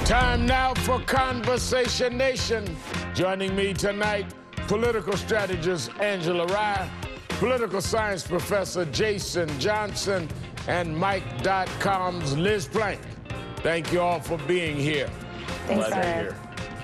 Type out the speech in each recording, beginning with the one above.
Time now for Conversation Nation. Joining me tonight, political strategist Angela Rye, political science professor Jason Johnson, and Mike.com's Liz Plank. Thank you all for being here. Thanks, sir.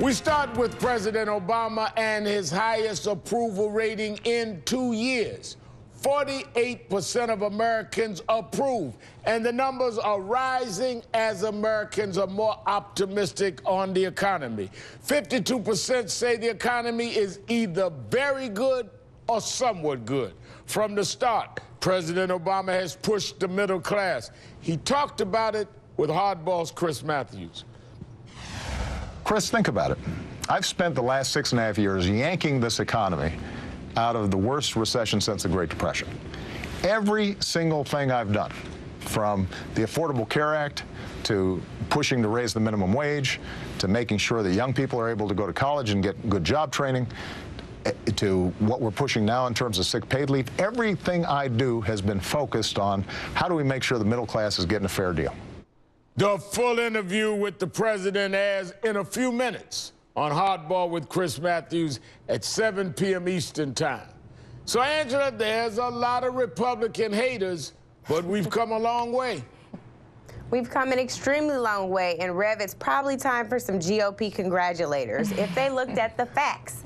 We start with President Obama and his highest approval rating in 2 years. 48% of Americans approve, and the numbers are rising as Americans are more optimistic on the economy. 52% say the economy is either very good or somewhat good. From the start, President Obama has pushed the middle class. He talked about it with Hardball's Chris Matthews. Chris, think about it. I've spent the last 6.5 years yanking this economy out of the worst recession since the Great Depression. Every single thing I've done, from the Affordable Care Act to pushing to raise the minimum wage, to making sure that young people are able to go to college and get good job training, to what we're pushing now in terms of sick paid leave, everything I do has been focused on how do we make sure the middle class is getting a fair deal. The full interview with the president airs in a few minutes on Hardball with Chris Matthews at 7 p.m. Eastern Time. So, Angela, there's a lot of Republican haters, but we've come a long way. We've come an extremely long way, and Rev, it's probably time for some GOP congratulators. If they looked at the facts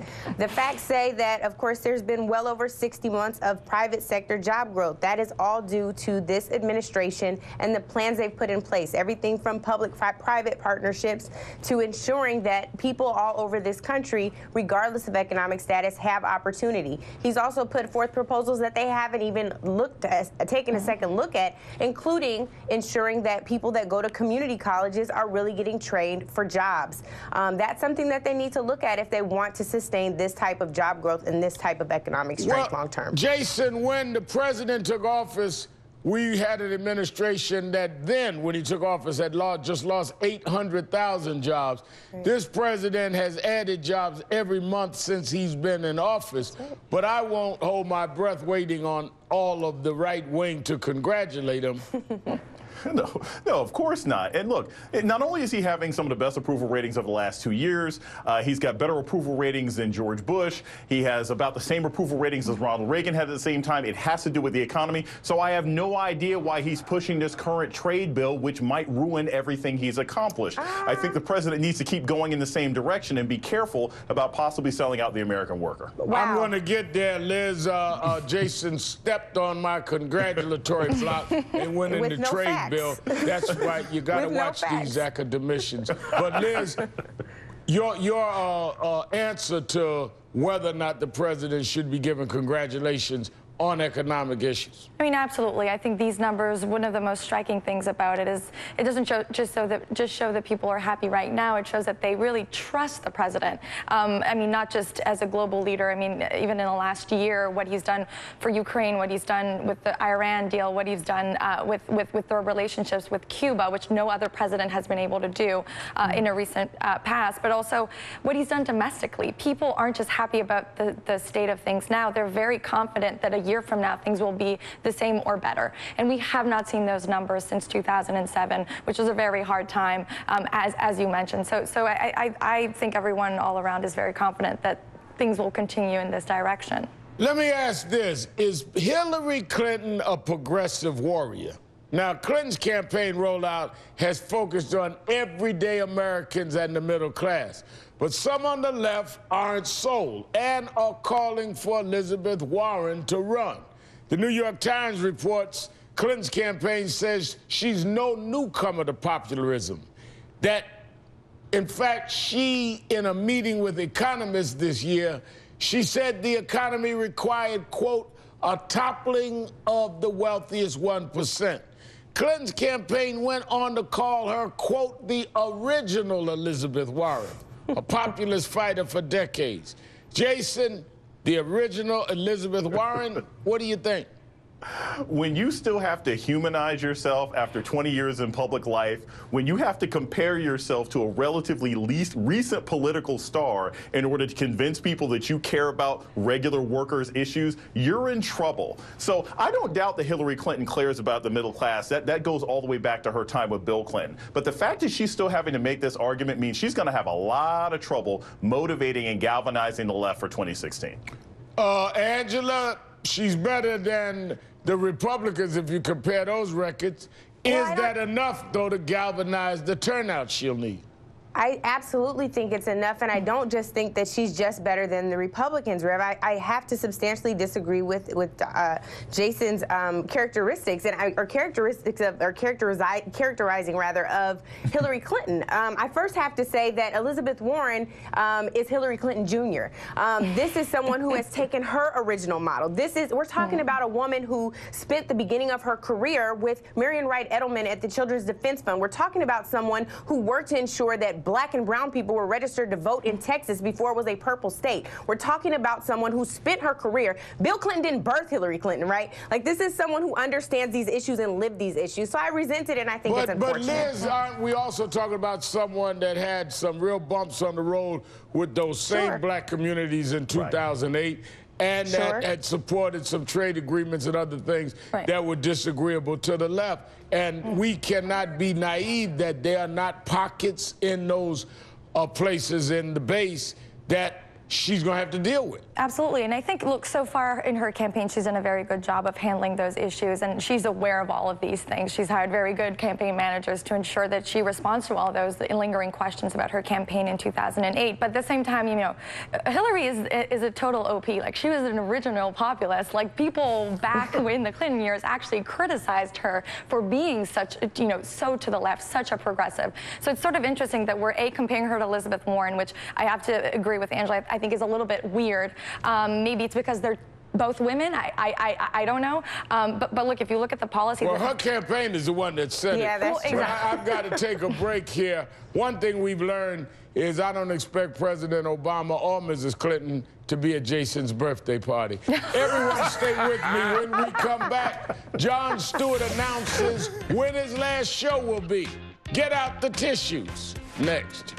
say that, of course, there's been well over 60 months of private sector job growth. That is all due to this administration and the plans they've put in place. Everything from public-private partnerships to ensuring that people all over this country, regardless of economic status, have opportunity. He's also put forth proposals that they haven't even taken a second look at, including ensuring that people that go to community colleges are really getting trained for jobs. That's something that they need to look at if they want to sustain this type of job growth and this type of economic strength long term. Jason, when the president took office, we had an administration that then, when he took office, had just lost 800,000 jobs. Right. This president has added jobs every month since he's been in office. But I won't hold my breath waiting on all of the right wing to congratulate him. No, of course not. And look, not only is he having some of the best approval ratings of the last 2 years, he's got better approval ratings than George Bush. He has about the same approval ratings as Ronald Reagan had at the same time. It has to do with the economy. So I have no idea why he's pushing this current trade bill, which might ruin everything he's accomplished. I think the president needs to keep going in the same direction and be careful about possibly selling out the American worker. Wow. I'm going to get there, Liz. Jason stepped on my congratulatory block and went in the trade bill. That's right. You got to watch these academicians. But Liz, your answer to whether or not the president should be given congratulations on economic issues. I mean, absolutely. I think these numbers, one of the most striking things about it is it doesn't just show that people are happy right now. It shows that they really trust the president. I mean, not just as a global leader. I mean, even in the last year, what he's done for Ukraine, what he's done with the Iran deal, what he's done with their relationships with Cuba, which no other president has been able to do in a recent past, but also what he's done domestically. People aren't just happy about the state of things now. They're very confident that a year from now things will be the same or better. And we have not seen those numbers since 2007, which was a very hard time, as you mentioned. So I think everyone all around is very confident that things will continue in this direction. Let me ask this. Is Hillary Clinton a progressive warrior? Now, Clinton's campaign rollout has focused on everyday Americans and the middle class. But some on the left aren't sold and are calling for Elizabeth Warren to run. The New York Times reports Clinton's campaign says she's no newcomer to popularism. That, in fact, she, in a meeting with economists this year, she said the economy required, quote, a toppling of the wealthiest 1%. Clinton's campaign went on to call her, quote, the original Elizabeth Warren, a populist fighter for decades. Jason, the original Elizabeth Warren, what do you think? When you still have to humanize yourself after 20 years in public life, when you have to compare yourself to a relatively least recent political star in order to convince people that you care about regular workers' issues, you're in trouble. So I don't doubt that Hillary Clinton cares about the middle class. That goes all the way back to her time with Bill Clinton. But the fact that she's still having to make this argument means she's going to have a lot of trouble motivating and galvanizing the left for 2016. Angela, she's better than the Republicans if you compare those records. Is that enough, though, to galvanize the turnout she'll need? I absolutely think it's enough, and I don't just think that she's just better than the Republicans, Rev. I have to substantially disagree with Jason's characteristics, characterizing of Hillary Clinton. I first have to say that Elizabeth Warren is Hillary Clinton Jr. This is someone who has taken her original model. We're talking about a woman who spent the beginning of her career with Marian Wright Edelman at the Children's Defense Fund. We're talking about someone who worked to ensure that Black and brown people were registered to vote in Texas before it was a purple state. We're talking about someone who spent her career. Bill Clinton didn't birth Hillary Clinton, right? Like, this is someone who understands these issues and lived these issues. So I resent it, and I think it's unfortunate. But Liz, aren't we also talking about someone that had some real bumps on the road with those same black communities in 2008? And that had supported some trade agreements and other things that were disagreeable to the left. And we cannot be naive that there are not pockets in those places in the base that she's going to have to deal with. Absolutely. And I think, look, so far in her campaign, she's done a very good job of handling those issues, and she's aware of all of these things. She's hired very good campaign managers to ensure that she responds to all those lingering questions about her campaign in 2008. But at the same time, you know, Hillary is a total OP. Like, she was an original populist. Like, people back in the Clinton years actually criticized her for being such, you know, so to the left, such a progressive. So it's sort of interesting that we're, comparing her to Elizabeth Warren, which I have to agree with Angela, I think is a little bit weird. Maybe it's because they're both women. I don't know. But look, if you look at the policies. Well, her campaign is the one that said it. Yeah, that's true. I've got to take a break here. One thing we've learned is I don't expect President Obama or Mrs. Clinton to be at Jason's birthday party. Everyone stay with me. When we come back, Jon Stewart announces when his last show will be. Get out the tissues. Next.